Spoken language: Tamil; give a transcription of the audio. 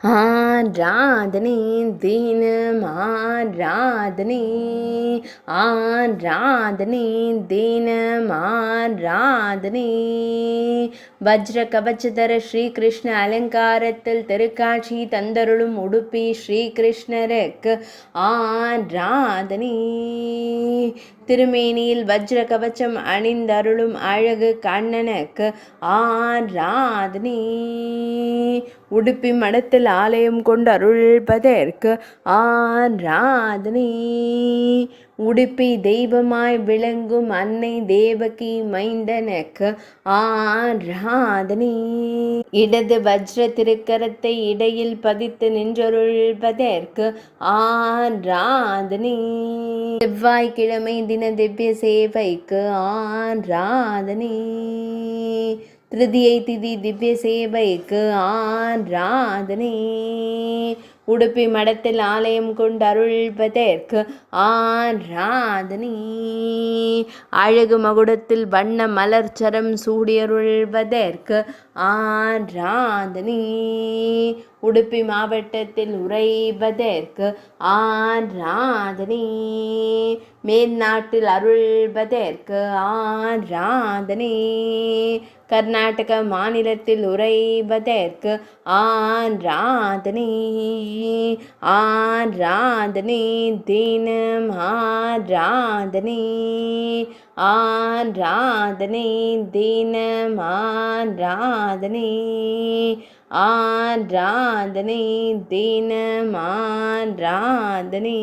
ஆராதனை தினம் ஆராதனை, ஆராதனை தினம் ஆராதனை. வஜ்ர கவச்சதர ஸ்ரீகிருஷ்ண அலங்காரத்தில் திருக்காட்சி தந்தருளும் உடுப்பி ஸ்ரீகிருஷ்ணருக்கு ஆராதனை. திருமேனியில் வஜ்ர கவச்சம் அணிந்தருளும் அழகு கண்ணனுக்கு ஆராதனை. உடுப்பி மடத்தில் ஆலயம் கொண்டு அருள்பதற்கு ஆராதனை. உடுப்பி தெய்வமாய் விளங்கும் அன்னை தேவகி மைந்தனுக்கு ஆராதனை. இடது வஜ்ர திருக்கரத்தை இடையில் பதித்து நின்றருள்பதற்கு ஆராதனை. செவ்வாய்க்கிழமை தின திவ்ய சேவைக்கு ஆராதனை. திருதியை திதி திவ்ய சேவைக்கு ஆராதனை. உடுப்பி மடத்தில் ஆலயம் கொண்டு அருள்பதற்கு ஆராதனை. அழகு மகுடத்தில் வண்ண மலர்ச்சரம் சூடியருள்வதற்கு ஆராதனை. உடுப்பி மாவட்டத்தில் உறைவதற்கு ஆராதனை. மேல்நாட்டில் அருள்வதற்கு ஆராதனை. கர்நாடக மாநிலத்தில் உறைவதற்கு ஆராதனை. ஆராதனை தினம் ஆராதனை, ஆராதனை தினம் ஆராதனை, ஆராதனை தினம் ஆராதனை.